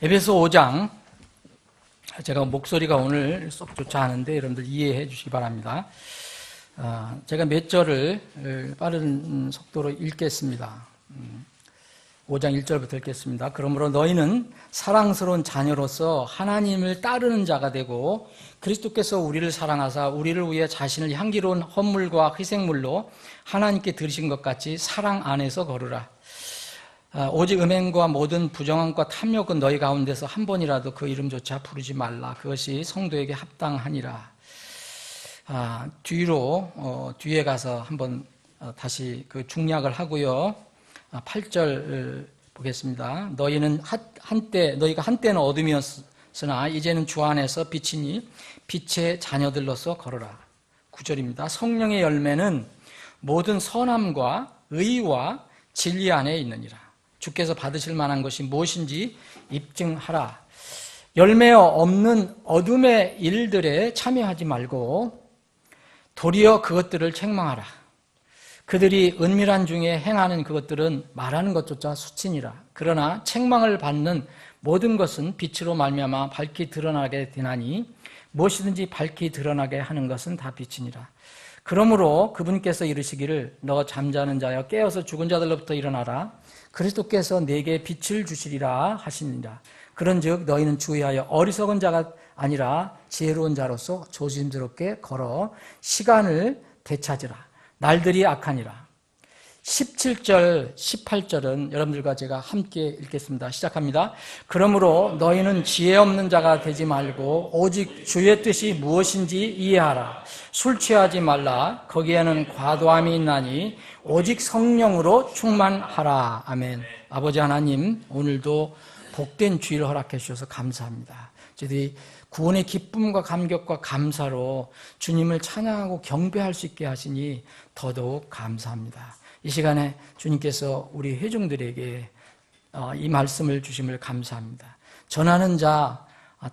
에베소 5장, 제가 목소리가 오늘 썩 좋지 않은데 여러분들 이해해 주시기 바랍니다. 제가 몇 절을 빠른 속도로 읽겠습니다. 5장 1절부터 읽겠습니다. 그러므로 너희는 사랑스러운 자녀로서 하나님을 따르는 자가 되고 그리스도께서 우리를 사랑하사 우리를 위해 자신을 향기로운 헌물과 희생물로 하나님께 드리신 것 같이 사랑 안에서 걸으라. 오직 음행과 모든 부정함과 탐욕은 너희 가운데서 한 번이라도 그 이름조차 부르지 말라. 그것이 성도에게 합당하니라. 뒤에 가서 한번 다시 그 중략을 하고요. 8절 보겠습니다. 너희가 한때는 어둠이었으나 이제는 주 안에서 빛이니 빛의 자녀들로서 걸어라. 9절입니다. 성령의 열매는 모든 선함과 의와 진리 안에 있느니라. 주께서 받으실 만한 것이 무엇인지 입증하라. 열매 없는 어둠의 일들에 참여하지 말고 도리어 그것들을 책망하라. 그들이 은밀한 중에 행하는 그것들은 말하는 것조차 수치니라. 그러나 책망을 받는 모든 것은 빛으로 말미암아 밝히 드러나게 되나니 무엇이든지 밝히 드러나게 하는 것은 다 빛이니라. 그러므로 그분께서 이르시기를 너 잠자는 자여 깨어서 죽은 자들로부터 일어나라. 그리스도께서 내게 빛을 주시리라 하시니라. 그런즉 너희는 주의하여 어리석은 자가 아니라 지혜로운 자로서 조심스럽게 걸어 시간을 되찾으라. 날들이 악하니라. 17절, 18절은 여러분들과 제가 함께 읽겠습니다. 시작합니다. 그러므로 너희는 지혜 없는 자가 되지 말고 오직 주의 뜻이 무엇인지 이해하라. 술 취하지 말라. 거기에는 과도함이 있나니 오직 성령으로 충만하라. 아멘. 아버지 하나님, 오늘도 복된 주일을 허락해 주셔서 감사합니다. 저희들이 구원의 기쁨과 감격과 감사로 주님을 찬양하고 경배할 수 있게 하시니 더더욱 감사합니다. 이 시간에 주님께서 우리 회중들에게 이 말씀을 주심을 감사합니다. 전하는 자,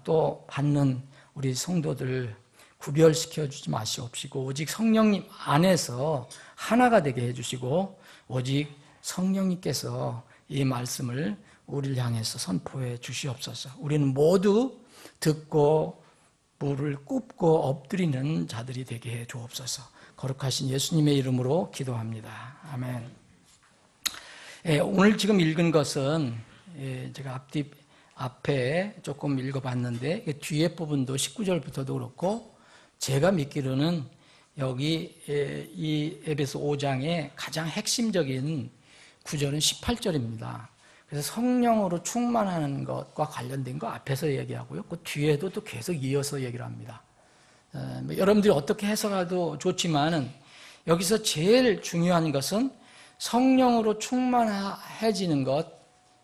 또 받는 우리 성도들 구별시켜 주지 마시옵시고 오직 성령님 안에서 하나가 되게 해주시고 오직 성령님께서 이 말씀을 우리를 향해서 선포해 주시옵소서. 우리는 모두 듣고 무를 꿇고 엎드리는 자들이 되게 해 주옵소서. 거룩하신 예수님의 이름으로 기도합니다. 아멘. 오늘 지금 읽은 것은 제가 앞에 조금 읽어봤는데 뒤에 부분도 19절부터도 그렇고 제가 믿기로는 여기 이 에베소 5장의 가장 핵심적인 구절은 18절입니다. 그래서 성령으로 충만하는 것과 관련된 거 앞에서 얘기하고요. 그 뒤에도 또 계속 이어서 얘기를 합니다. 여러분들이 어떻게 해석해도 좋지만은 여기서 제일 중요한 것은 성령으로 충만해지는 것,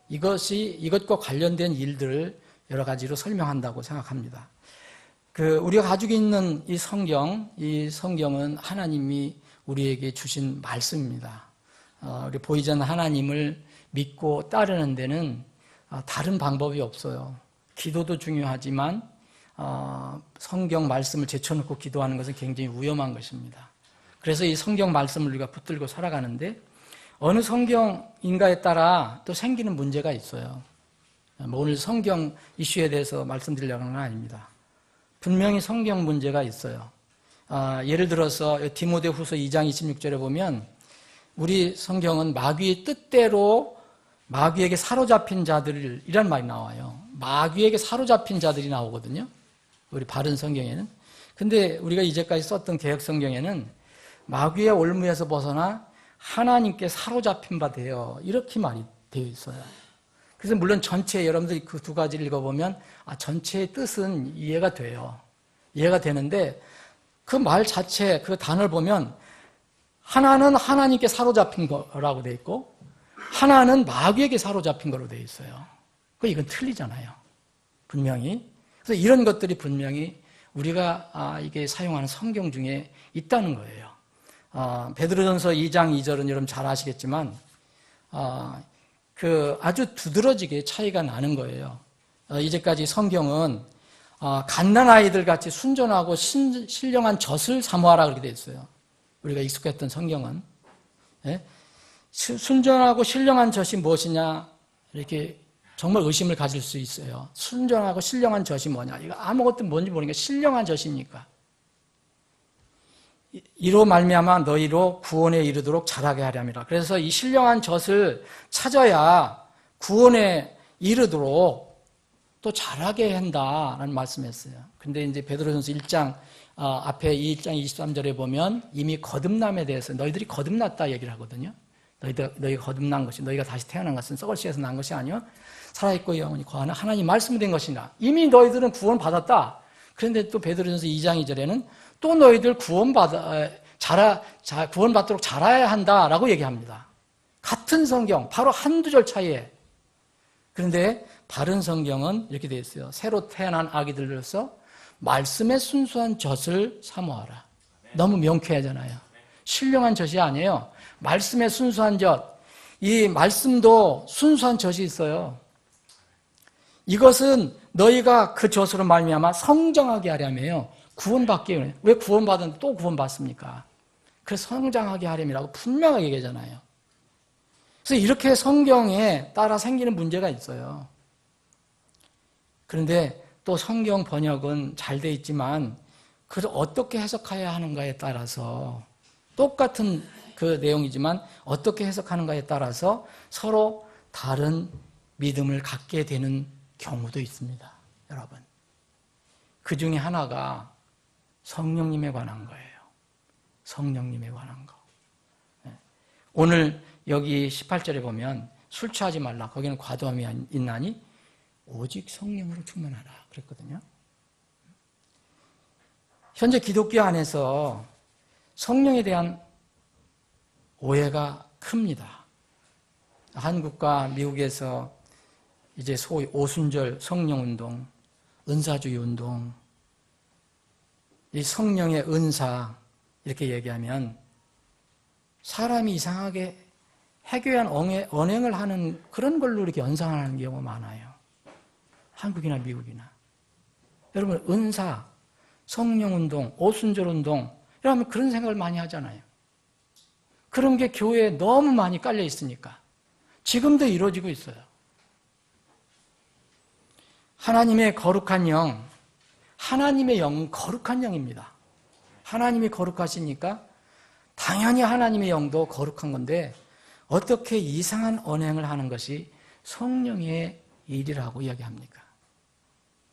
이것과 관련된 일들을 여러 가지로 설명한다고 생각합니다. 우리가 가지고 있는 이 성경은 하나님이 우리에게 주신 말씀입니다. 우리 보이지 않는 하나님을 믿고 따르는 데는 다른 방법이 없어요. 기도도 중요하지만 성경 말씀을 제쳐놓고 기도하는 것은 굉장히 위험한 것입니다. 그래서 이 성경 말씀을 우리가 붙들고 살아가는데 어느 성경인가에 따라 또 생기는 문제가 있어요. 오늘 성경 이슈에 대해서 말씀드리려고 하는 건 아닙니다. 분명히 성경 문제가 있어요. 예를 들어서 디모데후서 2장 26절에 보면 우리 성경은 마귀의 뜻대로 마귀에게 사로잡힌 자들이란 말이 나와요. 마귀에게 사로잡힌 자들이 나오거든요. 우리 바른 성경에는. 근데 우리가 이제까지 썼던 개혁 성경에는 마귀의 올무에서 벗어나 하나님께 사로잡힌 바 되어 이렇게 말이 되어 있어요. 그래서 물론 전체 여러분들이 그 두 가지를 읽어보면 전체의 뜻은 이해가 돼요. 이해가 되는데 그 말 자체 그 단어를 보면 하나는 하나님께 사로잡힌 거라고 되어 있고 하나는 마귀에게 사로잡힌 거로 되어 있어요. 이건 틀리잖아요. 분명히. 그래서 이런 것들이 분명히 우리가 이게 사용하는 성경 중에 있다는 거예요. 베드로전서 2장 2절은 여러분 잘 아시겠지만 아주 두드러지게 차이가 나는 거예요. 이제까지 성경은 갓난 아이들 같이 순전하고 신령한 젖을 사모하라 그렇게 되어 있어요. 우리가 익숙했던 성경은. 순전하고 신령한 젖이 무엇이냐 이렇게 정말 의심을 가질 수 있어요. 순전하고 신령한 젖이 뭐냐? 이거 아무것도 뭔지 모르니까 신령한 젖입니까? 이로 말미암아 너희로 구원에 이르도록 자라게 하렵니다. 그래서 이 신령한 젖을 찾아야 구원에 이르도록 또 자라게 한다라는 말씀했어요. 근데 이제 베드로전서 1장 앞에 1장 23절에 보면 이미 거듭남에 대해서 너희들이 거듭났다 얘기를 하거든요. 너희가 거듭난 것이, 너희가 다시 태어난 것은 썩을 씨에서 난 것이 아니요 살아있고 영원히 거하는 하나님 말씀이 된 것이다. 이미 너희들은 구원받았다. 그런데 또 베드로전서 2장 2절에는 또 너희들 구원받도록 자라야 한다라고 얘기합니다. 같은 성경, 바로 한두 절 차이에. 그런데 바른 성경은 이렇게 되어 있어요. 새로 태어난 아기들로서 말씀의 순수한 젖을 사모하라. 너무 명쾌하잖아요. 신령한 젖이 아니에요. 말씀의 순수한 젖. 이 말씀도 순수한 젖이 있어요. 이것은 너희가 그 젖으로 말미암아 성장하게 하려며요. 구원받기 위해. 왜 구원받았는데 또 구원받습니까? 그래서 성장하게 하려미라고 분명하게 얘기하잖아요. 그래서 이렇게 성경에 따라 생기는 문제가 있어요. 그런데 또 성경 번역은 잘 돼 있지만 그걸 어떻게 해석해야 하는가에 따라서 똑같은 그 내용이지만 어떻게 해석하는가에 따라서 서로 다른 믿음을 갖게 되는 경우도 있습니다. 여러분. 그 중에 하나가 성령님에 관한 거예요. 성령님에 관한 거. 오늘 여기 18절에 보면 술 취하지 말라. 거기는 과도함이 있나니 오직 성령으로 충만하라. 그랬거든요. 현재 기독교 안에서 성령에 대한 오해가 큽니다. 한국과 미국에서 이제 소위 오순절 성령운동, 은사주의 운동, 이 성령의 은사 이렇게 얘기하면 사람이 이상하게 해교한 언행을 하는 그런 걸로 이렇게 연상하는 경우가 많아요. 한국이나 미국이나. 여러분 은사, 성령운동, 오순절운동 이러면 그런 생각을 많이 하잖아요. 그런 게 교회에 너무 많이 깔려 있으니까 지금도 이루어지고 있어요. 하나님의 거룩한 영, 하나님의 영은 거룩한 영입니다. 하나님이 거룩하시니까 당연히 하나님의 영도 거룩한 건데 어떻게 이상한 언행을 하는 것이 성령의 일이라고 이야기합니까?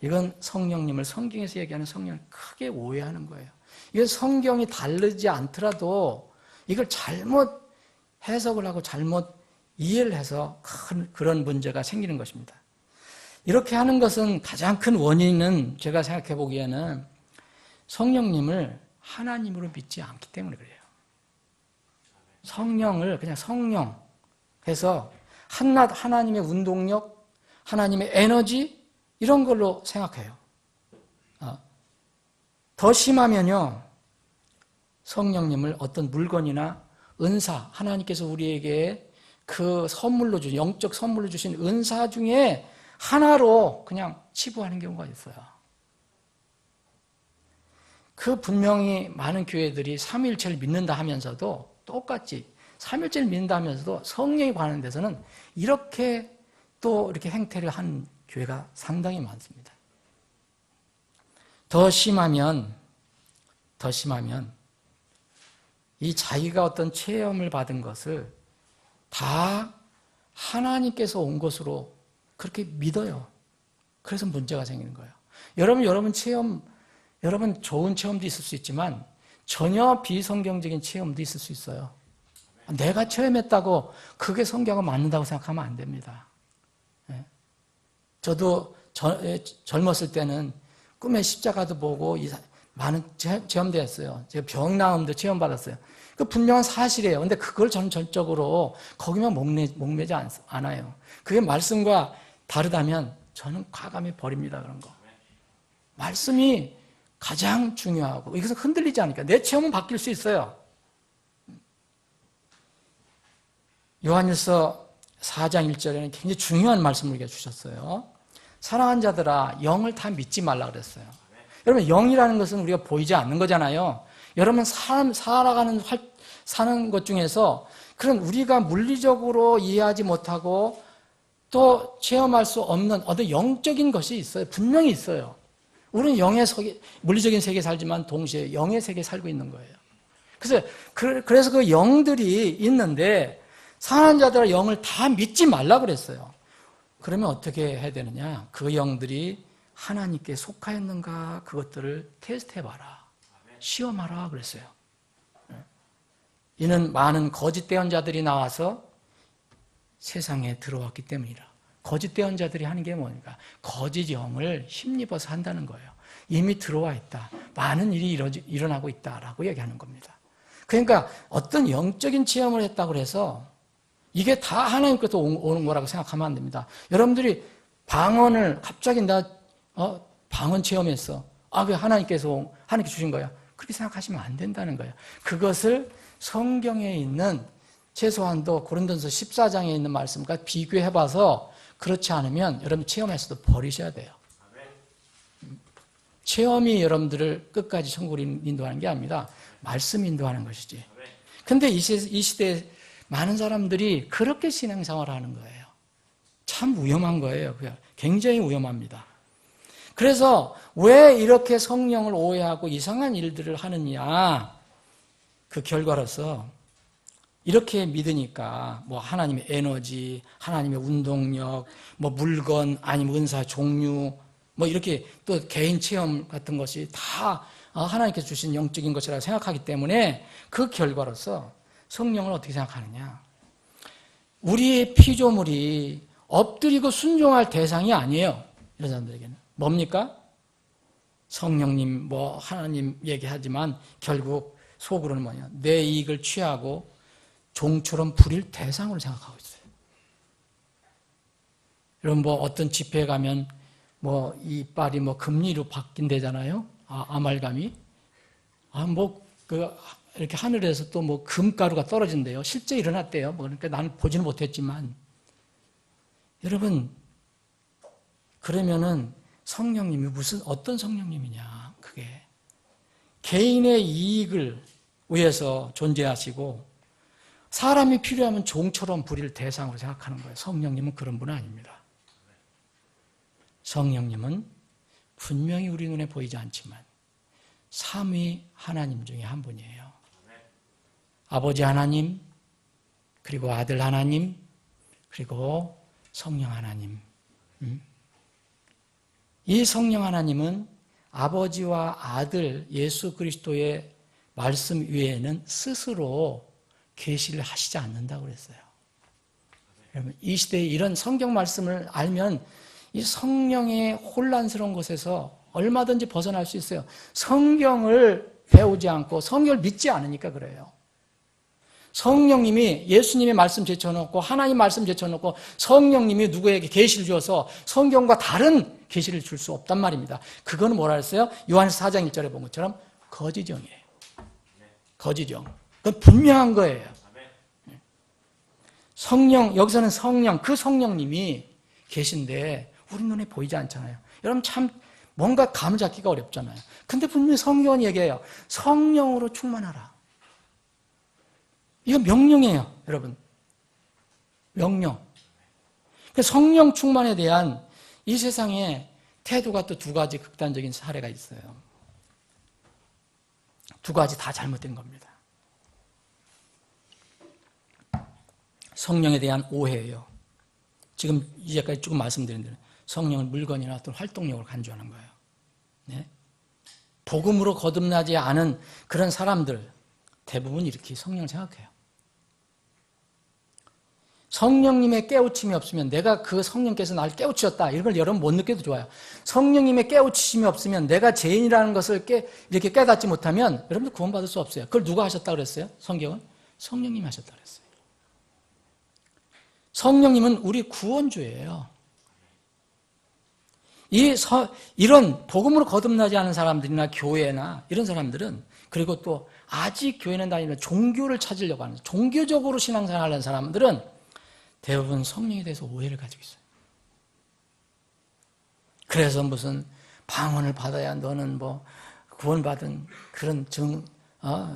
이건 성령님을 성경에서 얘기하는 성령을 크게 오해하는 거예요. 이건 성경이 다르지 않더라도 이걸 잘못 해석을 하고 잘못 이해를 해서 큰 그런 문제가 생기는 것입니다. 이렇게 하는 것은 가장 큰 원인은 제가 생각해 보기에는 성령님을 하나님으로 믿지 않기 때문에 그래요. 성령을 그냥 성령 해서 한낱 하나님의 운동력, 하나님의 에너지 이런 걸로 생각해요. 더 심하면요. 성령님을 어떤 물건이나 은사, 하나님께서 우리에게 그 선물로 주신, 영적 선물로 주신 은사 중에 하나로 그냥 치부하는 경우가 있어요. 그 분명히 많은 교회들이 삼위일체를 믿는다 하면서도 똑같이 삼위일체를 믿는다 하면서도 성령에 관한 데서는 이렇게 또 이렇게 행태를 한 교회가 상당히 많습니다. 더 심하면 이 자기가 어떤 체험을 받은 것을 다 하나님께서 온 것으로 그렇게 믿어요. 그래서 문제가 생기는 거예요. 여러분 좋은 체험도 있을 수 있지만 전혀 비성경적인 체험도 있을 수 있어요. 내가 체험했다고 그게 성경과 맞는다고 생각하면 안 됩니다. 저도 젊었을 때는 꿈에 십자가도 보고 많은 체험도 했어요. 제가 병나음도 체험받았어요. 그 분명한 사실이에요. 근데 그걸 저는 전적으로 거기만 목매지 않아요. 그게 말씀과 다르다면 저는 과감히 버립니다. 그런 거. 말씀이 가장 중요하고 이것은 흔들리지 않으니까 내 체험은 바뀔 수 있어요. 요한일서 4장 1절에는 굉장히 중요한 말씀을 우리에게 주셨어요. 사랑하는 자들아 영을 다 믿지 말라 그랬어요. 여러분 영이라는 것은 우리가 보이지 않는 거잖아요. 여러분 사는 것 중에서 그런 우리가 물리적으로 이해하지 못하고 또 체험할 수 없는 어떤 영적인 것이 있어요. 분명히 있어요. 우리는 영의 세계, 물리적인 세계에 살지만 동시에 영의 세계에 살고 있는 거예요. 그래서 그 영들이 있는데 사랑하는 자들의 영을 다 믿지 말라 그랬어요. 그러면 어떻게 해야 되느냐? 그 영들이 하나님께 속하였는가 그것들을 테스트해봐라. 시험하라 그랬어요. 이는 많은 거짓 대언자들이 나와서 세상에 들어왔기 때문이라. 거짓 대언자들이 하는 게 뭐니까 거짓 영을 힘입어서 한다는 거예요. 이미 들어와 있다. 많은 일이 일어나고 있다라고 얘기하는 겁니다. 그러니까 어떤 영적인 체험을 했다고 해서 이게 다 하나님께서 오는 거라고 생각하면 안 됩니다. 여러분들이 방언을 갑자기 방언 체험했어. 그 하나님께서 하나님께 주신 거야. 그렇게 생각하시면 안 된다는 거예요. 그것을 성경에 있는 최소한도 고린도전서 14장에 있는 말씀과 비교해봐서 그렇지 않으면 여러분 체험에서도 버리셔야 돼요. 체험이 여러분들을 끝까지 천국으로 인도하는 게 아닙니다. 말씀이 인도하는 것이지. 근데 이 시대에 많은 사람들이 그렇게 신앙생활을 하는 거예요. 참 위험한 거예요. 굉장히 위험합니다. 그래서 왜 이렇게 성령을 오해하고 이상한 일들을 하느냐? 그 결과로서 이렇게 믿으니까 뭐 하나님의 에너지, 하나님의 운동력, 뭐 물건, 아니면 은사 종류, 뭐 이렇게 또 개인 체험 같은 것이 다 하나님께서 주신 영적인 것이라고 생각하기 때문에 그 결과로서 성령을 어떻게 생각하느냐? 우리의 피조물이 엎드리고 순종할 대상이 아니에요. 이런 사람들에게는. 뭡니까? 성령님, 뭐 하나님 얘기하지만 결국 속으로는 뭐냐? 내 이익을 취하고 종처럼 부릴 대상으로 생각하고 있어요. 여러분 뭐 어떤 집회에 가면 뭐 이빨이 뭐 금리로 바뀐대잖아요. 아말감이. 이렇게 하늘에서 또 뭐 금가루가 떨어진대요. 실제 일어났대요. 그러니까 나는 보지는 못했지만. 여러분, 그러면은 성령님이 어떤 성령님이냐, 그게. 개인의 이익을 위해서 존재하시고, 사람이 필요하면 종처럼 부릴 대상으로 생각하는 거예요. 성령님은 그런 분은 아닙니다. 성령님은 분명히 우리 눈에 보이지 않지만, 삼위 하나님 중에 한 분이에요. 아버지 하나님, 그리고 아들 하나님, 그리고 성령 하나님. 이 성령 하나님은 아버지와 아들 예수 그리스도의 말씀 외에는 스스로 계시를 하시지 않는다고 그랬어요. 여러분, 이 시대에 이런 성경 말씀을 알면 이 성령의 혼란스러운 곳에서 얼마든지 벗어날 수 있어요. 성경을 배우지 않고 성경을 믿지 않으니까 그래요. 성령님이 예수님의 말씀 제쳐놓고 하나님 말씀 제쳐놓고 성령님이 누구에게 계시를 주어서 성경과 다른 계시를 줄 수 없단 말입니다. 그거는 뭐라 했어요? 요한서 4장 1절에 본 것처럼 거짓영이에요. 거짓영. 그건 분명한 거예요. 성령, 여기서는 성령, 그 성령님이 계신데 우리 눈에 보이지 않잖아요. 여러분 참 뭔가 감을 잡기가 어렵잖아요. 근데 분명히 성경은 얘기해요. 성령으로 충만하라. 이거 명령이에요, 여러분. 명령. 성령 충만에 대한 이 세상에 태도가 또 두 가지 극단적인 사례가 있어요. 두 가지 다 잘못된 겁니다. 성령에 대한 오해예요. 지금 이제까지 조금 말씀드린 대로 성령은 물건이나 어떤 활동력을 간주하는 거예요. 네? 복음으로 거듭나지 않은 그런 사람들 대부분 이렇게 성령을 생각해요. 성령님의 깨우침이 없으면 내가 그 성령께서 나를 깨우치셨다 이런 걸 여러분 못 느껴도 좋아요. 성령님의 깨우치심이 없으면 내가 죄인이라는 것을 이렇게 깨닫지 못하면 여러분들 구원받을 수 없어요. 그걸 누가 하셨다 그랬어요? 성경은? 성령님이 하셨다 그랬어요. 성령님은 우리 구원주예요. 이런 복음으로 거듭나지 않은 사람들이나 교회나 이런 사람들은 그리고 또 아직 교회는 다니는 종교를 찾으려고 하는 종교적으로 신앙생활을 하는 사람들은 대부분 성령에 대해서 오해를 가지고 있어요. 그래서 무슨 방언을 받아야 너는 뭐 구원받은 그런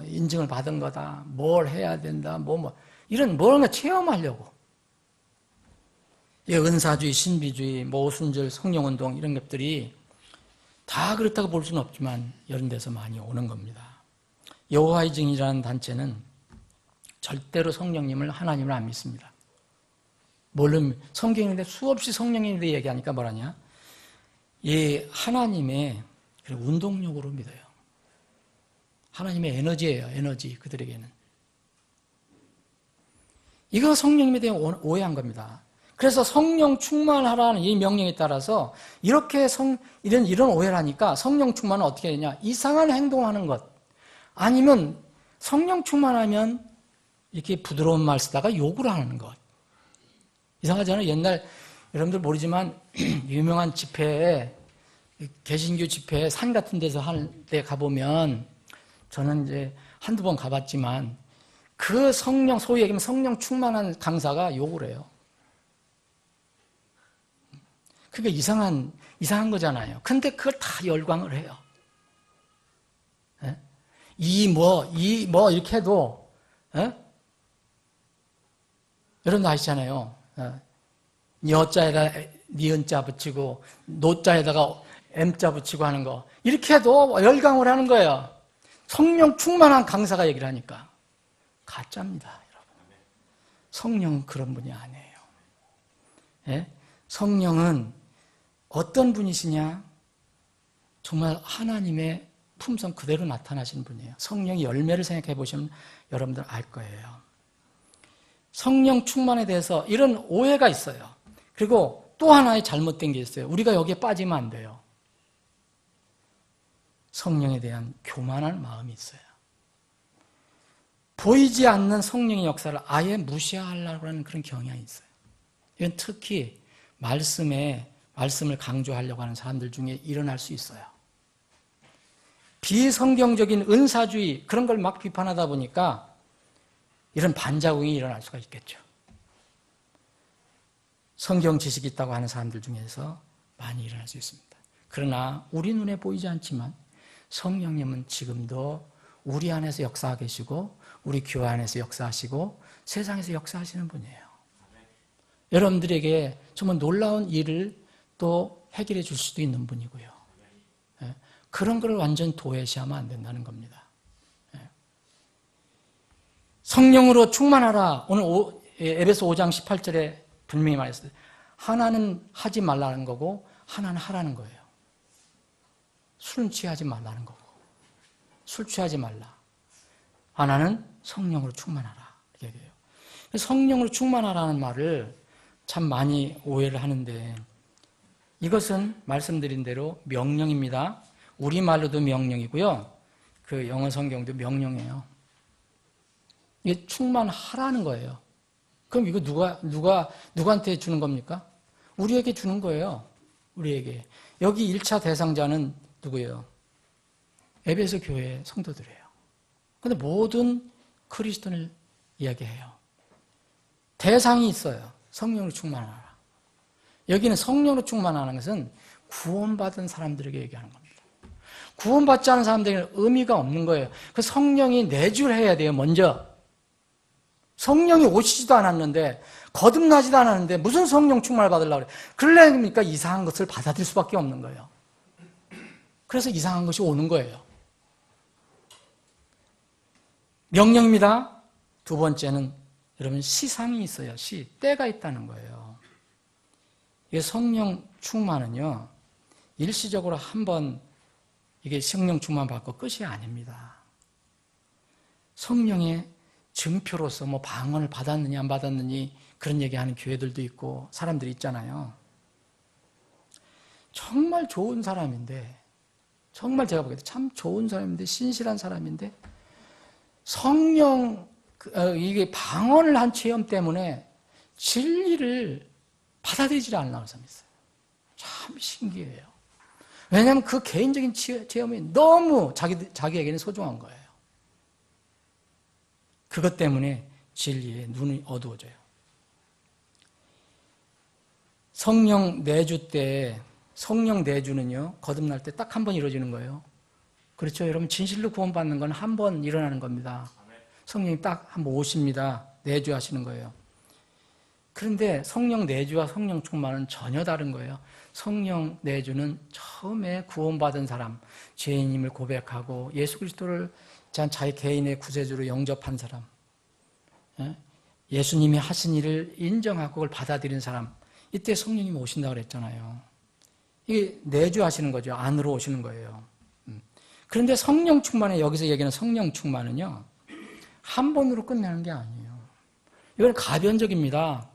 인증을 받은 거다. 뭘 해야 된다. 이런 걸 체험하려고. 은사주의, 신비주의, 오순절, 성령운동 이런 것들이 다 그렇다고 볼 수는 없지만 이런 데서 많이 오는 겁니다. 여호와의 증인이라는 단체는 절대로 성령님을 하나님을 안 믿습니다. 물론 성경인데 수없이 성령님에 대해 얘기하니까 뭐라냐? 이 하나님의 운동력으로 믿어요. 하나님의 에너지예요. 에너지 그들에게는. 이거 성령님에 대해 오해한 겁니다. 그래서 성령 충만하라는 이 명령에 따라서 이렇게 이런 오해를 하니까 성령 충만은 어떻게 되냐? 이상한 행동하는 것. 아니면 성령 충만하면 이렇게 부드러운 말 쓰다가 욕을 하는 것. 이상하잖아요. 옛날 여러분들 모르지만 유명한 집회에 개신교 집회 산 같은 데서 할 때 가보면 저는 이제 한두 번 가봤지만 그 성령 소위 얘기하면 성령 충만한 강사가 욕을 해요. 그게 이상한 거잖아요. 근데 그걸 다 열광을 해요. 예? 이렇게 해도, 예? 여러분 아시잖아요. 여자에다 니은자 붙이고, 노자에다가 M자 붙이고 하는 거. 이렇게 해도 열광을 하는 거예요. 성령 충만한 강사가 얘기를 하니까. 가짜입니다, 여러분. 성령은 그런 분이 아니에요. 예? 성령은 어떤 분이시냐? 정말 하나님의 품성 그대로 나타나시는 분이에요. 성령의 열매를 생각해 보시면 여러분들 알 거예요. 성령 충만에 대해서 이런 오해가 있어요. 그리고 또 하나의 잘못된 게 있어요. 우리가 여기에 빠지면 안 돼요. 성령에 대한 교만한 마음이 있어요. 보이지 않는 성령의 역사를 아예 무시하려고 하는 그런 경향이 있어요. 이건 특히 말씀을 강조하려고 하는 사람들 중에 일어날 수 있어요. 비성경적인 은사주의 그런 걸 막 비판하다 보니까 이런 반작용이 일어날 수가 있겠죠. 성경 지식이 있다고 하는 사람들 중에서 많이 일어날 수 있습니다. 그러나 우리 눈에 보이지 않지만 성령님은 지금도 우리 안에서 역사하고 계시고 우리 교회 안에서 역사하시고 세상에서 역사하시는 분이에요. 여러분들에게 정말 놀라운 일을 또 해결해 줄 수도 있는 분이고요. 그런 걸 완전 도외시하면 안 된다는 겁니다. 성령으로 충만하라. 오늘 에베소 5장 18절에 분명히 말했어요. 하나는 하지 말라는 거고 하나는 하라는 거예요. 술은 취하지 말라는 거고 술 취하지 말라. 하나는 성령으로 충만하라. 이렇게 얘기해요. 성령으로 충만하라는 말을 참 많이 오해를 하는데 이것은 말씀드린 대로 명령입니다. 우리말로도 명령이고요. 그 영어 성경도 명령이에요. 이게 충만하라는 거예요. 그럼 이거 누구한테 주는 겁니까? 우리에게 주는 거예요. 우리에게. 여기 1차 대상자는 누구예요? 에베소 교회 성도들이에요. 근데 모든 크리스천을 이야기해요. 대상이 있어요. 성령으로 충만하라. 여기는 성령으로 충만하는 것은 구원받은 사람들에게 얘기하는 겁니다. 구원받지 않은 사람들에게는 의미가 없는 거예요. 그 성령이 내줄해야 돼요, 먼저. 성령이 오시지도 않았는데, 거듭나지도 않았는데, 무슨 성령 충만을 받으려고 그래요? 그러려니까 이상한 것을 받아들일 수밖에 없는 거예요. 그래서 이상한 것이 오는 거예요. 명령입니다. 두 번째는 여러분 시상이 있어요. 때가 있다는 거예요. 이게 성령 충만은요, 일시적으로 한번 이게 성령 충만 받고 끝이 아닙니다. 성령의 증표로서 방언을 받았느니 안 받았느니 그런 얘기하는 교회들도 있고 사람들이 있잖아요. 정말 좋은 사람인데, 정말 제가 보기에도 참 좋은 사람인데, 신실한 사람인데 성령 이게 방언을 한 체험 때문에 진리를 받아들이지 않는 사람이 있어요. 참 신기해요. 왜냐하면 그 개인적인 체험이 너무 자기에게는 소중한 거예요. 그것 때문에 진리의 눈이 어두워져요. 성령 내주는요, 거듭날 때 딱 한 번 이루어지는 거예요. 그렇죠. 여러분, 진실로 구원받는 건 한 번 일어나는 겁니다. 성령이 딱 한 번 오십니다. 내주하시는 거예요. 그런데 성령 내주와 성령 충만은 전혀 다른 거예요. 성령 내주는 처음에 구원받은 사람, 죄인임을 고백하고 예수 그리스도를 자기 개인의 구세주로 영접한 사람, 예수님이 하신 일을 인정하고 그걸 받아들인 사람, 이때 성령님이 오신다고 그랬잖아요. 이게 내주하시는 거죠. 안으로 오시는 거예요. 그런데 성령 충만에 여기서 얘기하는 성령 충만은요, 한 번으로 끝내는 게 아니에요. 이건 가변적입니다.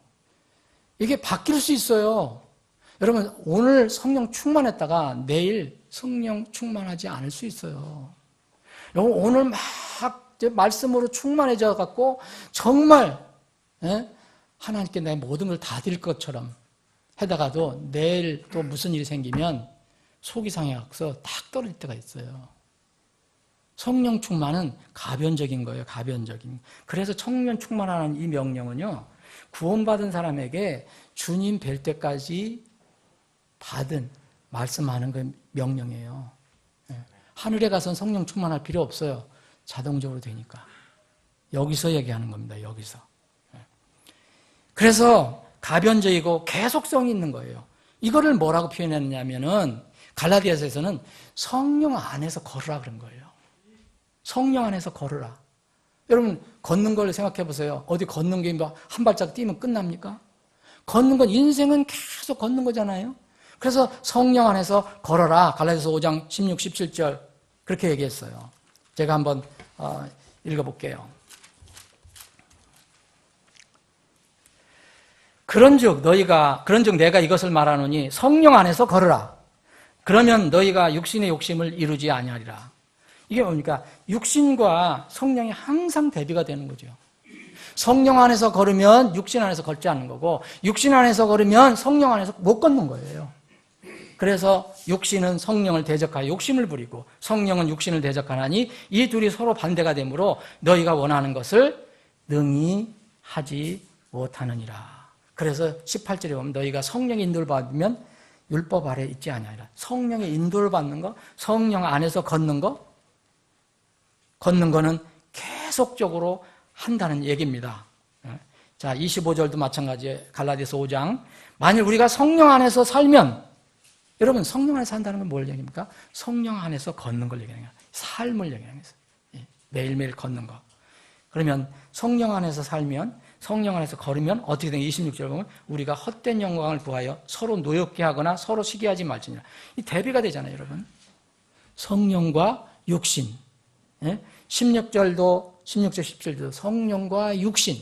이게 바뀔 수 있어요. 여러분, 오늘 성령 충만했다가 내일 성령 충만하지 않을 수 있어요. 여러분, 오늘 막 말씀으로 충만해져 갖고 정말 하나님께 내 모든 걸 다 드릴 것처럼 하다가도 내일 또 무슨 일이 생기면 속이 상해서 탁 떨어질 때가 있어요. 성령 충만은 가변적인 거예요. 가변적인. 그래서 성령 충만하는 이 명령은요, 구원받은 사람에게 주님 뵐 때까지 받은 말씀하는 그 명령이에요. 하늘에 가서는 성령 충만할 필요 없어요. 자동적으로 되니까. 여기서 얘기하는 겁니다. 여기서. 그래서 가변적이고 계속성이 있는 거예요. 이거를 뭐라고 표현했느냐면은 갈라디아서에서는 성령 안에서 걸으라 그런 거예요. 성령 안에서 걸으라. 여러분, 걷는 걸 생각해 보세요. 어디 걷는 게 한 발짝 뛰면 끝납니까? 걷는 건, 인생은 계속 걷는 거잖아요. 그래서 성령 안에서 걸어라. 갈라디아서 5장 16, 17절 그렇게 얘기했어요. 제가 한번 읽어볼게요. 그런즉 내가 이것을 말하노니 성령 안에서 걸으라. 그러면 너희가 육신의 욕심을 이루지 아니하리라. 이게 뭡니까? 육신과 성령이 항상 대비가 되는 거죠. 성령 안에서 걸으면 육신 안에서 걷지 않는 거고, 육신 안에서 걸으면 성령 안에서 못 걷는 거예요. 그래서 육신은 성령을 대적하여 욕심을 부리고 성령은 육신을 대적하나니 이 둘이 서로 반대가 되므로 너희가 원하는 것을 능히 하지 못하느니라. 그래서 18절에 보면 너희가 성령의 인도를 받으면 율법 아래 있지 아니하리라. 성령의 인도를 받는 거, 성령 안에서 걷는 거는 계속적으로 한다는 얘기입니다. 자, 25절도 마찬가지예요. 갈라디아서 5장. 만일 우리가 성령 안에서 살면, 여러분, 성령 안에서 산다는 건 뭘 얘기합니까? 성령 안에서 걷는 걸 얘기하는 거예요. 삶을 얘기하는 거예요. 매일매일 걷는 거. 그러면 성령 안에서 살면, 성령 안에서 걸으면 어떻게 되냐? 26절 보면 우리가 헛된 영광을 구하여 서로 노엽게 하거나 서로 시기하지 말지니라. 이 대비가 되잖아요, 여러분. 성령과 육신. 16절, 17절도 성령과 육신.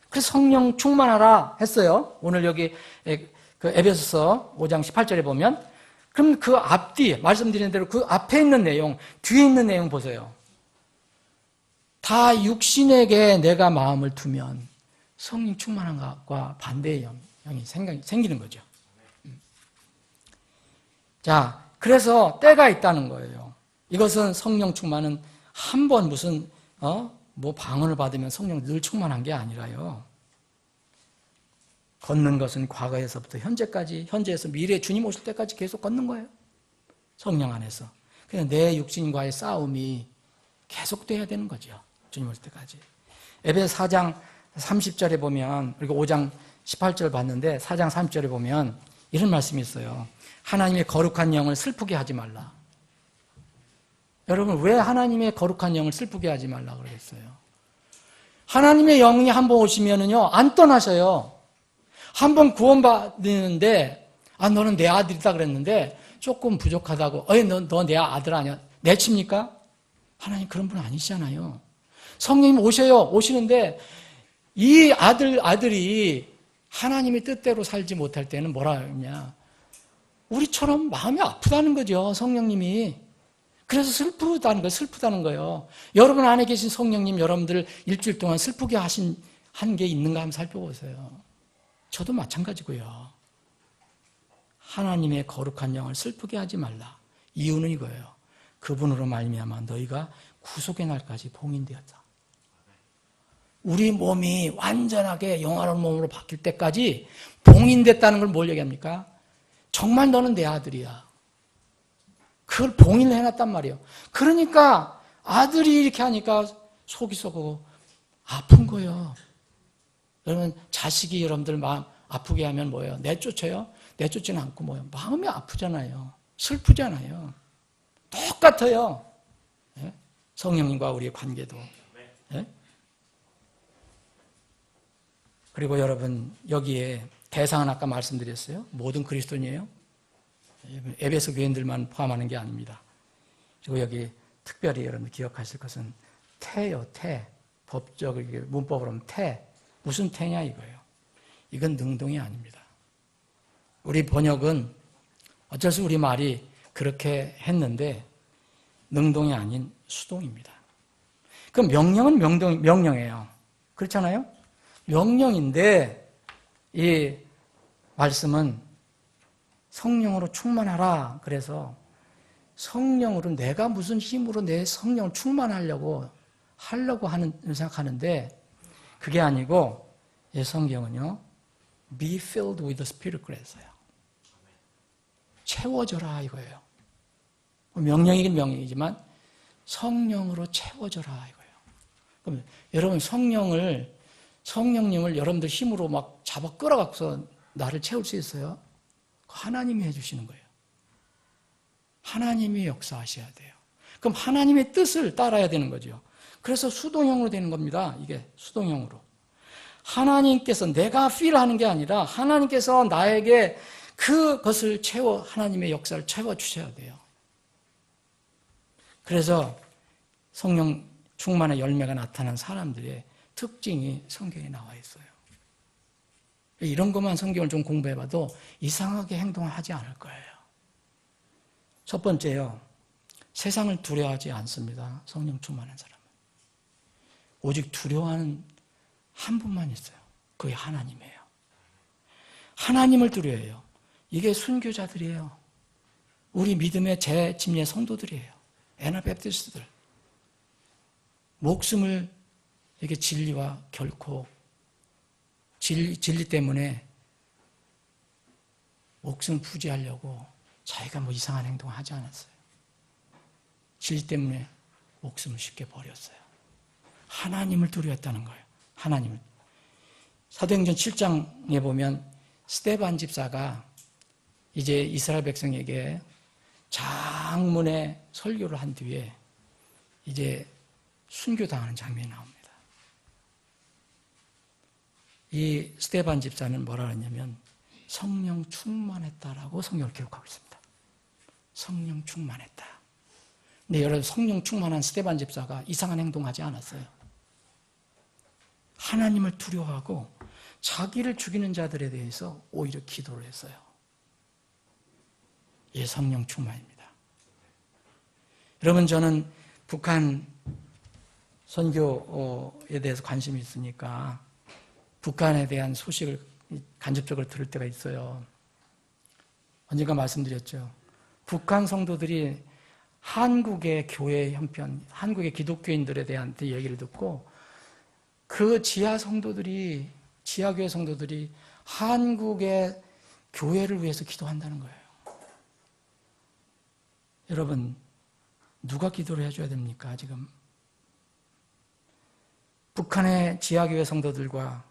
그래서 성령 충만하라 했어요. 오늘 여기 그 에베소서 5장 18절에 보면, 그럼 그 앞뒤, 말씀드린 대로 그 앞에 있는 내용, 뒤에 있는 내용 보세요. 다 육신에게 내가 마음을 두면 성령 충만한 것과 반대의 영이 생기는 거죠. 자, 그래서 때가 있다는 거예요. 이것은 성령 충만은 한 번 무슨 뭐 방언을 받으면 성령 늘 충만한 게 아니라요. 걷는 것은 과거에서부터 현재까지, 현재에서 미래 주님 오실 때까지 계속 걷는 거예요. 성령 안에서. 그냥 내 육신과의 싸움이 계속돼야 되는 거죠. 주님 오실 때까지. 에베소 4장 30절에 보면, 그리고 5장 18절 봤는데 4장 30절에 보면 이런 말씀이 있어요. 하나님의 거룩한 영을 슬프게 하지 말라. 여러분, 왜 하나님의 거룩한 영을 슬프게 하지 말라 그러겠어요? 하나님의 영이 한번 오시면은요, 안 떠나셔요. 한번 구원받는데, 너는 내 아들이다 그랬는데, 조금 부족하다고, 너 내 아들 아니야? 내칩니까? 하나님 그런 분 아니시잖아요. 성령님 오셔요. 오시는데, 이 아들이 하나님의 뜻대로 살지 못할 때는 뭐라 하냐? 우리처럼 마음이 아프다는 거죠, 성령님이. 그래서 슬프다는 거예요. 여러분 안에 계신 성령님, 여러분들 일주일 동안 슬프게 한 게 있는가 한번 살펴보세요. 저도 마찬가지고요. 하나님의 거룩한 영을 슬프게 하지 말라. 이유는 이거예요. 그분으로 말미암아 너희가 구속의 날까지 봉인되었다. 우리 몸이 완전하게 영화로운 몸으로 바뀔 때까지 봉인됐다는 걸 뭘 얘기합니까? 정말 너는 내 아들이야. 그걸 봉인을 해놨단 말이에요. 그러니까 아들이 이렇게 하니까 속이 썩고 아픈 거예요. 여러분, 자식이 여러분들 마음 아프게 하면 뭐예요? 내쫓아요? 내쫓지는 않고 뭐예요? 마음이 아프잖아요. 슬프잖아요. 똑같아요. 예? 성령님과 우리의 관계도. 예? 그리고 여러분, 여기에 대상은 아까 말씀드렸어요. 모든 그리스도인이에요. 에베소 교인들만 포함하는 게 아닙니다. 그리고 여기 특별히 여러분 기억하실 것은 태요, 태. 법적, 문법으로 하면 태. 무슨 태냐 이거예요. 이건 능동이 아닙니다. 우리 번역은 어쩔 수 우리 말이 그렇게 했는데 능동이 아닌 수동입니다. 그 명령은 명령이에요. 그렇잖아요? 명령인데 이 말씀은 성령으로 충만하라. 그래서 성령으로 내가 무슨 힘으로 내 성령을 충만하려고 생각하는데 그게 아니고 이 성경은요. Be filled with the Spirit 그랬어요. 채워져라 이거예요. 명령이긴 명령이지만 성령으로 채워져라 이거예요. 그럼 여러분 성령님을 여러분들 힘으로 막 잡아 끌어갖고서 나를 채울 수 있어요? 하나님이 해주시는 거예요. 하나님이 역사하셔야 돼요. 그럼 하나님의 뜻을 따라야 되는 거죠. 그래서 수동형으로 되는 겁니다. 이게 수동형으로. 하나님께서 내가 필요하는 게 아니라 하나님께서 나에게 그것을 하나님의 역사를 채워주셔야 돼요. 그래서 성령 충만의 열매가 나타난 사람들의 특징이 성경에 나와 있어요. 이런 것만 성경을 좀 공부해봐도 이상하게 행동을 하지 않을 거예요. 첫 번째요. 세상을 두려워하지 않습니다. 성령 충만한 사람은. 오직 두려워하는 한 분만 있어요. 그게 하나님이에요. 하나님을 두려워해요. 이게 순교자들이에요. 우리 믿음의 재침례 성도들이에요. 애나베프티스트들. 목숨을 이게 진리와 결코 진리 때문에 목숨을 부지하려고 자기가 뭐 이상한 행동을 하지 않았어요. 진리 때문에 목숨을 쉽게 버렸어요. 하나님을 두려워했다는 거예요. 하나님을. 사도행전 7장에 보면 스데반 집사가 이제 이스라엘 백성에게 장문의 설교를 한 뒤에 이제 순교당하는 장면이 나옵니다. 이 스데반 집사는 뭐라 그러냐면 성령 충만했다라고 성경을 기록하고 있습니다. 성령 충만했다. 근데 여러분 성령 충만한 스데반 집사가 이상한 행동하지 않았어요. 하나님을 두려워하고 자기를 죽이는 자들에 대해서 오히려 기도를 했어요. 이게 성령 충만입니다. 여러분 저는 북한 선교에 대해서 관심이 있으니까 북한에 대한 소식을 간접적으로 들을 때가 있어요. 언젠가 말씀드렸죠. 북한 성도들이 한국의 교회 형편, 한국의 기독교인들에 대한 얘기를 듣고 그 지하교회 성도들이 한국의 교회를 위해서 기도한다는 거예요. 여러분, 누가 기도를 해줘야 됩니까, 지금? 북한의 지하교회 성도들과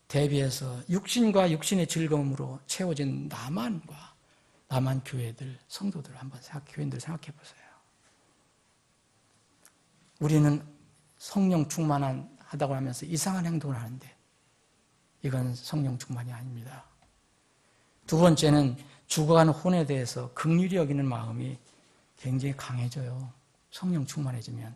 대비해서 육신과 육신의 즐거움으로 채워진 남한 교회들, 성도들 교인들 생각해 보세요. 우리는 성령 충만하다고 하면서 이상한 행동을 하는데 이건 성령 충만이 아닙니다. 두 번째는 죽어간 혼에 대해서 긍휼히 여기는 마음이 굉장히 강해져요. 성령 충만해지면.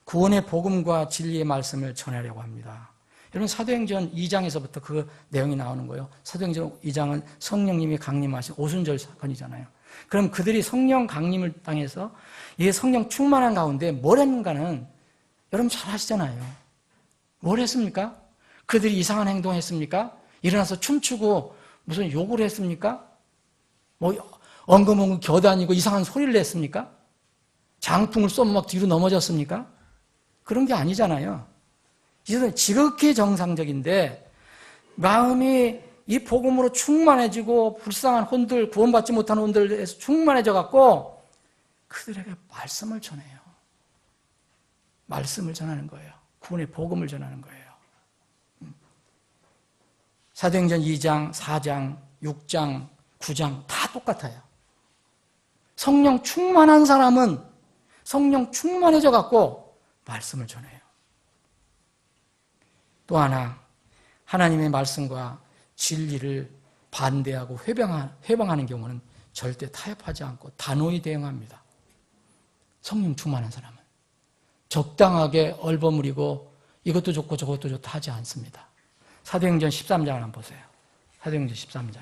구원의 복음과 진리의 말씀을 전하려고 합니다. 여러분 사도행전 2장에서부터 그 내용이 나오는 거예요. 사도행전 2장은 성령님이 강림하신 오순절 사건이잖아요. 그럼 그들이 성령 강림을 당해서 이 성령 충만한 가운데 뭘 했는가는 여러분 잘 아시잖아요. 뭘 했습니까? 그들이 이상한 행동을 했습니까? 일어나서 춤추고 무슨 욕을 했습니까? 뭐 엉금엉금 겨다니고 이상한 소리를 냈습니까? 장풍을 쏘면 막 뒤로 넘어졌습니까? 그런 게 아니잖아요. 이것은 지극히 정상적인데 마음이 이 복음으로 충만해지고 불쌍한 혼들, 구원받지 못한 혼들에서 충만해져 갖고 그들에게 말씀을 전해요. 말씀을 전하는 거예요. 구원의 복음을 전하는 거예요. 사도행전 2장, 4장, 6장, 9장 다 똑같아요. 성령 충만한 사람은 성령 충만해져 갖고 말씀을 전해요. 또 하나, 하나님의 말씀과 진리를 반대하고 회방하는 경우는 절대 타협하지 않고 단호히 대응합니다. 성령 충만한 사람은 적당하게 얼버무리고 이것도 좋고 저것도 좋다 하지 않습니다. 사도행전 13장을 한번 보세요. 사도행전 13장.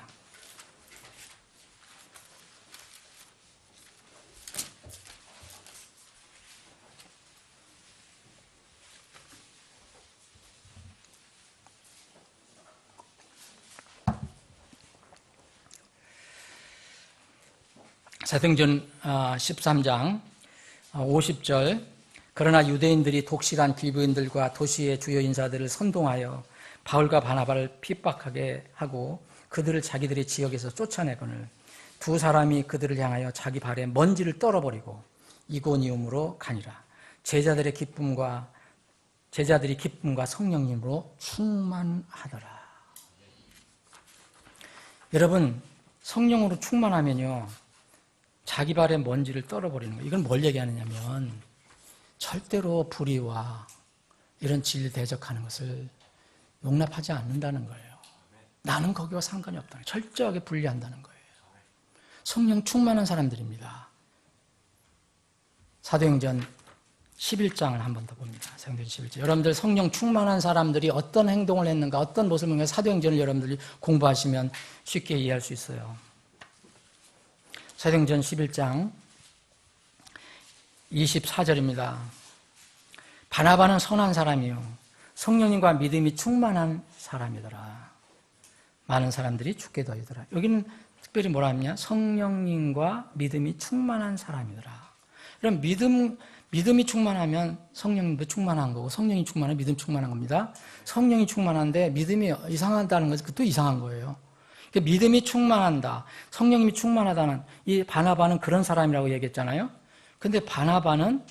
사도행전 13장 50절. 그러나 유대인들이 독실한 귀부인들과 도시의 주요 인사들을 선동하여 바울과 바나바를 핍박하게 하고 그들을 자기들의 지역에서 쫓아내거늘 두 사람이 그들을 향하여 자기 발에 먼지를 떨어버리고 이고니움으로 가니라. 제자들이 기쁨과 성령님으로 충만하더라. 여러분, 성령으로 충만하면요, 자기 발에 먼지를 떨어버리는 거예요. 이건 뭘 얘기하느냐면 절대로 불의와 이런 진리 대적하는 것을 용납하지 않는다는 거예요. 나는 거기와 상관이 없다는 거예요. 철저하게 분리한다는 거예요. 성령 충만한 사람들입니다. 사도행전 11장을 한 번 더 봅니다. 사도행전 11장. 여러분들 성령 충만한 사람들이 어떤 행동을 했는가, 어떤 모습을 보면 사도행전을 여러분들이 공부하시면 쉽게 이해할 수 있어요. 사도행전 11장 24절입니다. 바나바는 선한 사람이요 성령님과 믿음이 충만한 사람이더라. 많은 사람들이 죽게 되더라. 여기는 특별히 뭐라 하냐? 성령님과 믿음이 충만한 사람이더라. 그럼 믿음이 충만하면 성령님도 충만한 거고, 성령이 충만하면 믿음 충만한 겁니다. 성령이 충만한데 믿음이 이상하다는 것은 그것도 이상한 거예요. 믿음이 충만한다, 성령님이 충만하다는, 이 바나바는 그런 사람이라고 얘기했잖아요. 근데 바나바는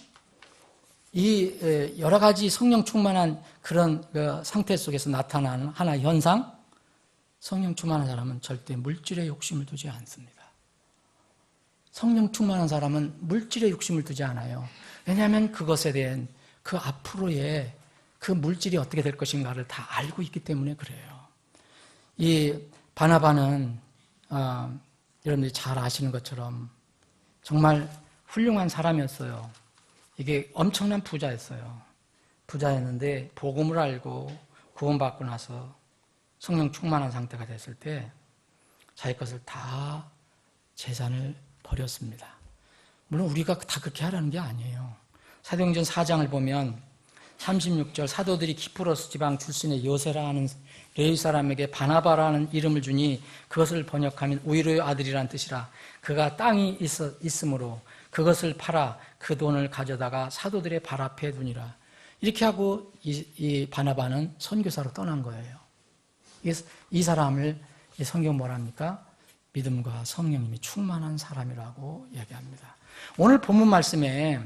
이 여러 가지 성령 충만한 그런 상태 속에서 나타나는 하나의 현상, 성령 충만한 사람은 절대 물질에 욕심을 두지 않습니다. 성령 충만한 사람은 물질에 욕심을 두지 않아요. 왜냐하면 그것에 대한 그 앞으로의 그 물질이 어떻게 될 것인가를 다 알고 있기 때문에 그래요. 이 바나바는 여러분들이 잘 아시는 것처럼 정말 훌륭한 사람이었어요. 이게 엄청난 부자였어요. 부자였는데 복음을 알고 구원받고 나서 성령 충만한 상태가 됐을 때 자기 것을 다 재산을 버렸습니다. 물론 우리가 다 그렇게 하라는 게 아니에요. 사도행전 4장을 보면 36절, 사도들이 키프로스 지방 출신의 요세라 하는 레위 사람에게 바나바라는 이름을 주니 그것을 번역하면 우리의 아들이란 뜻이라. 그가 땅이 있으므로 그것을 팔아 그 돈을 가져다가 사도들의 발 앞에 두니라. 이렇게 하고 이 바나바는 선교사로 떠난 거예요. 이 사람을 성경 뭐라 합니까? 믿음과 성령님이 충만한 사람이라고 얘기합니다. 오늘 본문 말씀에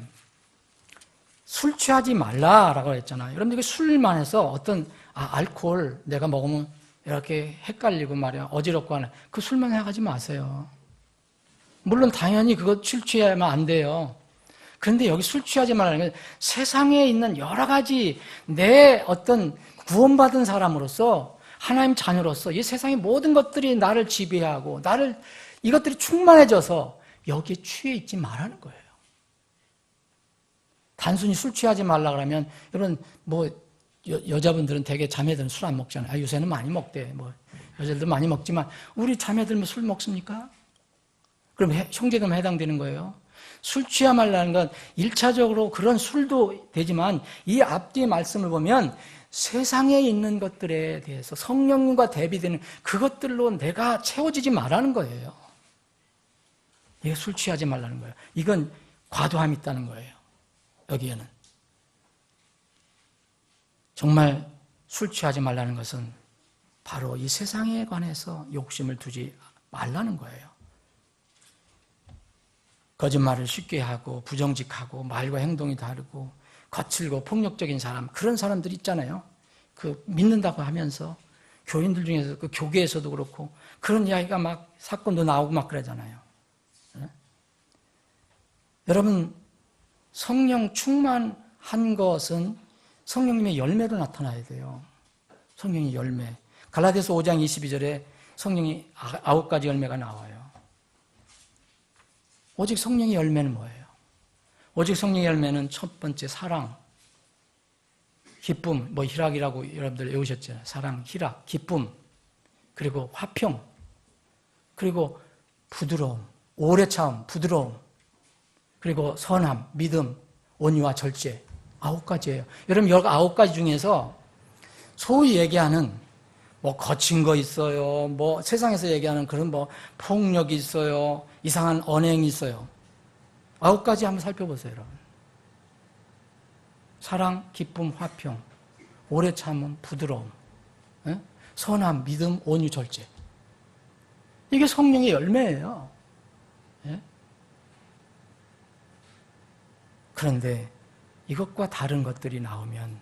술 취하지 말라라고 했잖아요. 여러분들 술만 해서 어떤 알코올 내가 먹으면 이렇게 헷갈리고 말이야 어지럽고 하는 그 술만 생각하지 마세요. 물론 당연히 그거 술 취하면 안 돼요. 그런데 여기 술 취하지 말라는 건 세상에 있는 여러 가지 내 어떤 구원받은 사람으로서 하나님 자녀로서 이 세상의 모든 것들이 나를 지배하고 이것들이 충만해져서 여기에 취해 있지 말라는 거예요. 단순히 술 취하지 말라 그러면 여러분 여자분들은 되게 자매들은 술 안 먹잖아요. 요새는 많이 먹대. 여자들도 많이 먹지만 우리 자매들 술 먹습니까? 그럼 형제들만 해당되는 거예요. 술 취하 말라는 건 1차적으로 그런 술도 되지만 이 앞뒤의 말씀을 보면 세상에 있는 것들에 대해서 성령님과 대비되는 그것들로 내가 채워지지 말라는 거예요. 이게 술 취하지 말라는 거예요. 이건 과도함이 있다는 거예요. 여기에는 정말 술 취하지 말라는 것은 바로 이 세상에 관해서 욕심을 두지 말라는 거예요. 거짓말을 쉽게 하고 부정직하고 말과 행동이 다르고 거칠고 폭력적인 사람, 그런 사람들이 있잖아요. 그 믿는다고 하면서 교인들 중에서 그 교계에서도 그렇고 그런 이야기가 막 사건도 나오고 막 그러잖아요. 네? 여러분 성령 충만한 것은 성령님의 열매로 나타나야 돼요. 성령의 열매. 갈라디아서 5장 22절에 성령이 9가지 열매가 나와요. 오직 성령의 열매는 뭐예요? 오직 성령의 열매는 첫 번째 사랑, 기쁨, 뭐 희락이라고 여러분들 외우셨잖아요. 사랑, 희락, 기쁨, 그리고 화평, 그리고 부드러움, 오래 참, 부드러움, 그리고 선함, 믿음, 온유와 절제. 9가지예요. 여러분 여기 9가지 중에서 소위 얘기하는 뭐 거친 거 있어요. 뭐 세상에서 얘기하는 그런 뭐 폭력이 있어요. 이상한 언행이 있어요. 9가지 한번 살펴보세요, 여러분. 사랑, 기쁨, 화평, 오래 참음, 부드러움, 선함, 믿음, 온유, 절제. 이게 성령의 열매예요. 그런데 이것과 다른 것들이 나오면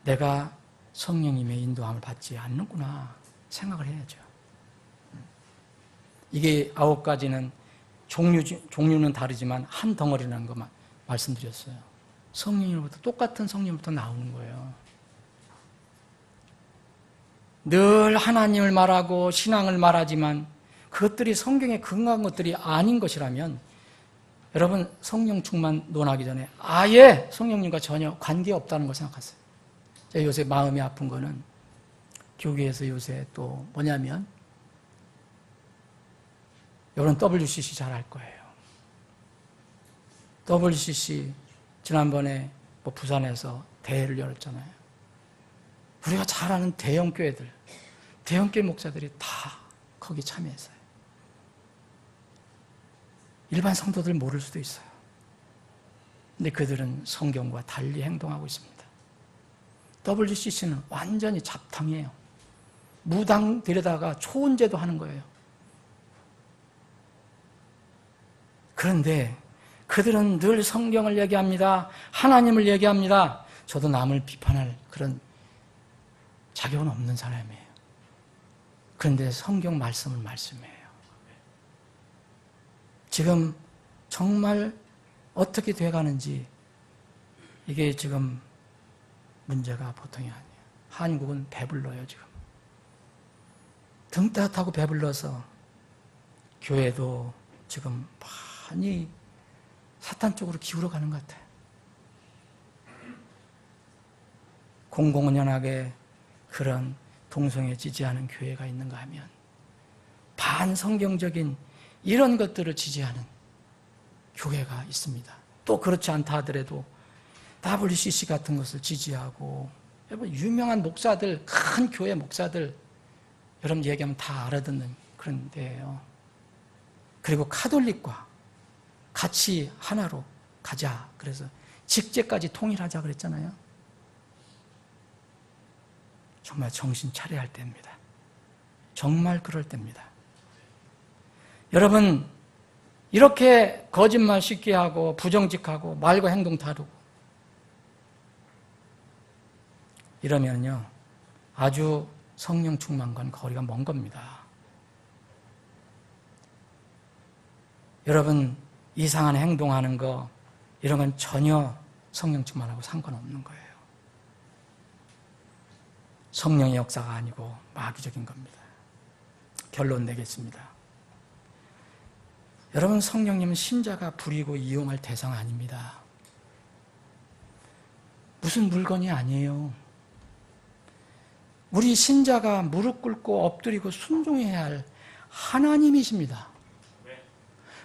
내가 성령님의 인도함을 받지 않는구나 생각을 해야죠. 이게 9가지는 종류는 다르지만 한 덩어리라는 것만 말씀드렸어요. 성령으로부터 똑같은 성령부터 나오는 거예요. 늘 하나님을 말하고 신앙을 말하지만 그것들이 성경에 근거한 것들이 아닌 것이라면 여러분 성령 충만 논하기 전에 아예 성령님과 전혀 관계없다는 걸 생각하세요. 제가 요새 마음이 아픈 거는 교회에서 요새 또 뭐냐면 여러분 WCC 잘 알 거예요. WCC 지난번에 뭐 부산에서 대회를 열었잖아요. 우리가 잘 아는 대형 교회들, 대형 교회 목사들이 다 거기 참여했어요. 일반 성도들 모를 수도 있어요. 근데 그들은 성경과 달리 행동하고 있습니다. WCC는 완전히 잡탕이에요. 무당 데려다가 초혼제도 하는 거예요. 그런데 그들은 늘 성경을 얘기합니다. 하나님을 얘기합니다. 저도 남을 비판할 그런 자격은 없는 사람이에요. 그런데 성경 말씀을 말씀해요. 지금 정말 어떻게 돼가는지 이게 지금 문제가 보통이 아니에요. 한국은 배불러요, 지금. 등 따뜻하고 배불러서 교회도 지금 많이 사탄 쪽으로 기울어가는 것 같아요. 공공연하게 그런 동성애 지지하는 교회가 있는가 하면 반성경적인 이런 것들을 지지하는 교회가 있습니다. 또 그렇지 않다 하더라도 WCC 같은 것을 지지하고 여러분 유명한 목사들, 큰 교회 목사들 여러분 얘기하면 다 알아듣는 그런 데예요. 그리고 카톨릭과 같이 하나로 가자. 그래서 직제까지 통일하자 그랬잖아요. 정말 정신 차려야 할 때입니다. 정말 그럴 때입니다. 여러분 이렇게 거짓말 쉽게 하고 부정직하고 말과 행동 다르고 이러면요 아주 성령 충만과는 거리가 먼 겁니다. 여러분 이상한 행동하는 거 이런 건 전혀 성령 충만하고 상관없는 거예요. 성령의 역사가 아니고 마귀적인 겁니다. 결론 내겠습니다. 여러분 성령님은 신자가 부리고 이용할 대상 아닙니다. 무슨 물건이 아니에요. 우리 신자가 무릎 꿇고 엎드리고 순종해야 할 하나님이십니다.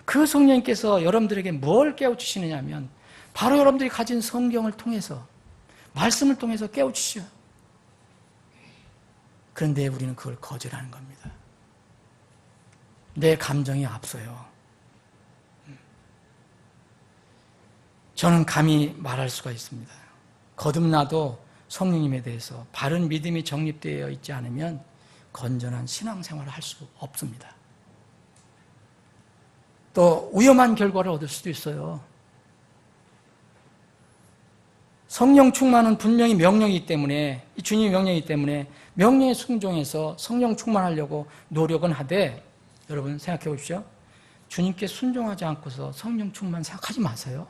그 성령님께서 여러분들에게 뭘 깨우치시느냐 하면 바로 여러분들이 가진 성경을 통해서 말씀을 통해서 깨우치셔요. 그런데 우리는 그걸 거절하는 겁니다. 내 감정이 앞서요. 저는 감히 말할 수가 있습니다. 거듭나도 성령님에 대해서 바른 믿음이 정립되어 있지 않으면 건전한 신앙생활을 할 수 없습니다. 또 위험한 결과를 얻을 수도 있어요. 성령 충만은 분명히 명령이기 때문에, 이 주님의 명령이기 때문에 명령에 순종해서 성령 충만하려고 노력은 하되, 여러분 생각해 보십시오. 주님께 순종하지 않고서 성령 충만 생각하지 마세요.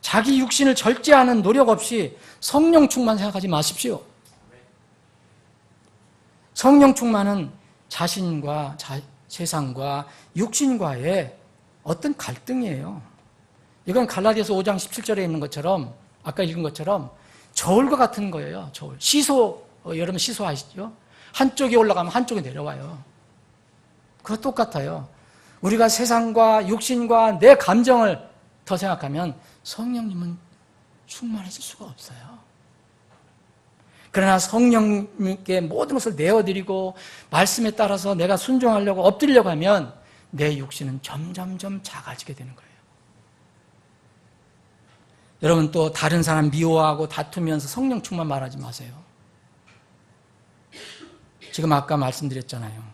자기 육신을 절제하는 노력 없이 성령 충만 생각하지 마십시오. 성령 충만은 자신과 세상과 육신과의 어떤 갈등이에요. 이건 갈라디아서 5장 17절에 있는 것처럼, 아까 읽은 것처럼 저울과 같은 거예요. 저울. 시소, 여러분 시소 아시죠? 한쪽이 올라가면 한쪽이 내려와요. 그거 똑같아요. 우리가 세상과 육신과 내 감정을 더 생각하면 성령님은 충만해질 수가 없어요. 그러나 성령님께 모든 것을 내어드리고 말씀에 따라서 내가 순종하려고 엎드리려고 하면 내 육신은 점점점 작아지게 되는 거예요. 여러분 또 다른 사람 미워하고 다투면서 성령 충만 말하지 마세요. 지금 아까 말씀드렸잖아요.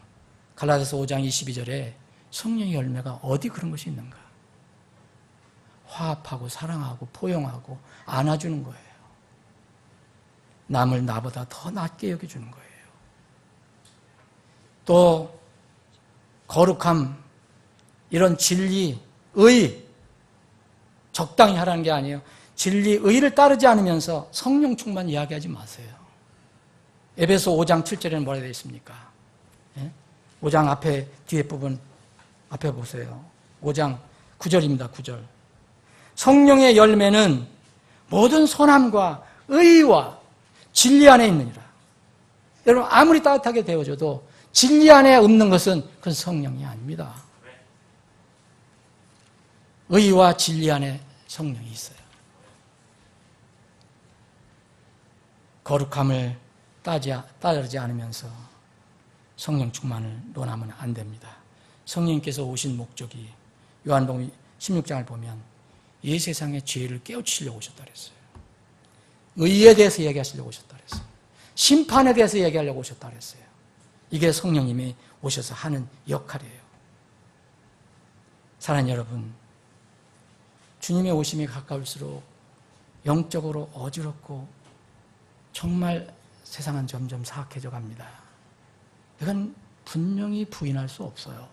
갈라디아서 5장 22절에 성령의 열매가 어디 그런 것이 있는가? 화합하고 사랑하고 포용하고 안아주는 거예요. 남을 나보다 더 낮게 여겨주는 거예요. 또 거룩함, 이런 진리, 의, 적당히 하라는 게 아니에요. 진리, 의를 따르지 않으면서 성령 충만 이야기하지 마세요. 에베소 5장 7절에는 뭐라 되어 있습니까? 5장 앞에, 뒤에 부분 앞에 보세요. 5장 9절입니다. 9절. 성령의 열매는 모든 선함과 의와 진리 안에 있느니라. 여러분 아무리 따뜻하게 데워줘도 진리 안에 없는 것은 그건 성령이 아닙니다. 의와 진리 안에 성령이 있어요. 거룩함을 따르지 않으면서 성령 충만을 논하면 안 됩니다. 성령님께서 오신 목적이 요한복음 16장을 보면 이 세상의 죄를 깨우치려고 오셨다 그랬어요. 의에 대해서 얘기하시려고 오셨다 그랬어요. 심판에 대해서 얘기하려고 오셨다 그랬어요. 이게 성령님이 오셔서 하는 역할이에요. 사랑하는 여러분, 주님의 오심이 가까울수록 영적으로 어지럽고 정말 세상은 점점 사악해져 갑니다. 이건 분명히 부인할 수 없어요.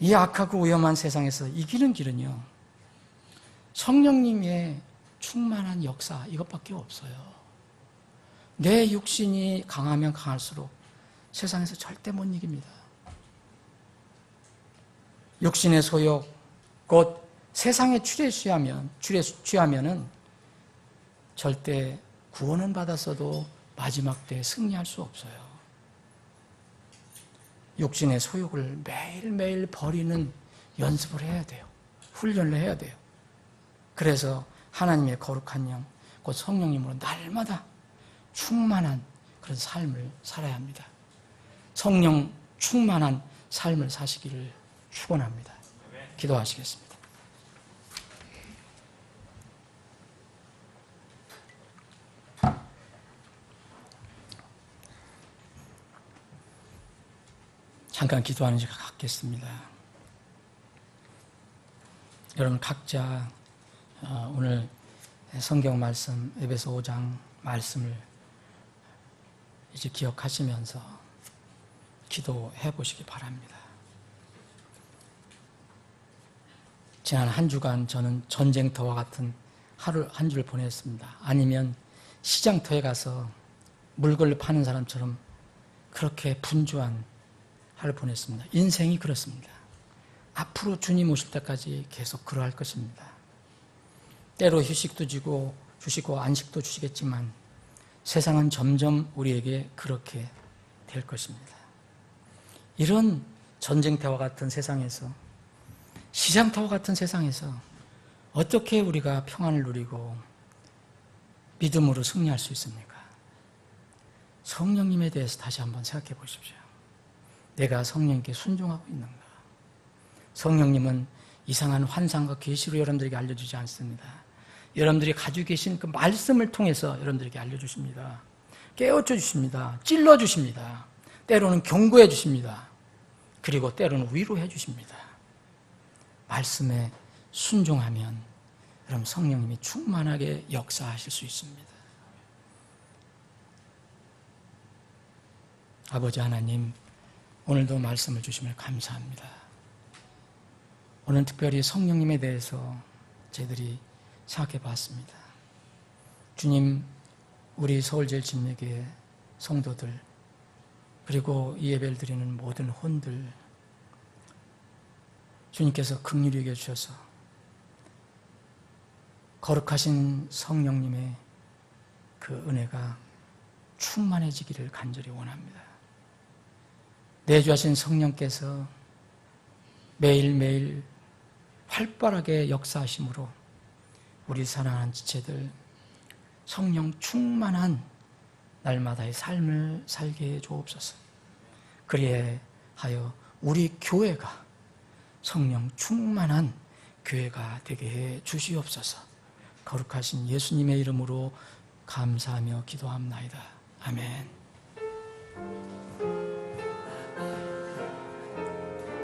이 악하고 위험한 세상에서 이기는 길은요, 성령님의 충만한 역사, 이것밖에 없어요. 내 육신이 강하면 강할수록 세상에서 절대 못 이깁니다. 육신의 소욕, 곧 세상의 추레에 취하면은 절대 구원은 받았어도 마지막 때에 승리할 수 없어요. 육신의 소욕을 매일매일 버리는 연습을 해야 돼요. 훈련을 해야 돼요. 그래서 하나님의 거룩한 영, 곧 성령님으로 날마다 충만한 그런 삶을 살아야 합니다. 성령 충만한 삶을 사시기를 축원합니다. 기도하시겠습니다. 잠깐 기도하는 시간 갖겠습니다. 여러분 각자 오늘 성경 말씀 에베소 5장 말씀을 이제 기억하시면서 기도해 보시기 바랍니다. 지난 한 주간 저는 전쟁터와 같은 하루 한 주를 보냈습니다. 아니면 시장터에 가서 물건을 파는 사람처럼 그렇게 분주한 하루를 보냈습니다. 인생이 그렇습니다. 앞으로 주님 오실 때까지 계속 그러할 것입니다. 때로 휴식도 주시고 안식도 주시겠지만 세상은 점점 우리에게 그렇게 될 것입니다. 이런 전쟁터와 같은 세상에서, 시장터와 같은 세상에서 어떻게 우리가 평안을 누리고 믿음으로 승리할 수 있습니까? 성령님에 대해서 다시 한번 생각해 보십시오. 내가 성령님께 순종하고 있는가? 성령님은 이상한 환상과 계시로 여러분들에게 알려주지 않습니다. 여러분들이 가지고 계신 그 말씀을 통해서 여러분들에게 알려주십니다. 깨우쳐 주십니다. 찔러 주십니다. 때로는 경고해 주십니다. 그리고 때로는 위로해 주십니다. 말씀에 순종하면 여러분 성령님이 충만하게 역사하실 수 있습니다. 아버지 하나님, 오늘도 말씀을 주시면 감사합니다. 오늘 특별히 성령님에 대해서 저희들이 생각해 봤습니다. 주님, 우리 서울제일집례교회 성도들, 그리고 이 예배를 드리는 모든 혼들, 주님께서 긍휼히 여겨주셔서 거룩하신 성령님의 그 은혜가 충만해지기를 간절히 원합니다. 내주하신 성령께서 매일매일 활발하게 역사하심으로 우리 사랑하는 지체들 성령 충만한 날마다의 삶을 살게 해 주옵소서. 그리하여 우리 교회가 성령 충만한 교회가 되게 해 주시옵소서. 거룩하신 예수님의 이름으로 감사하며 기도합나이다. 아멘.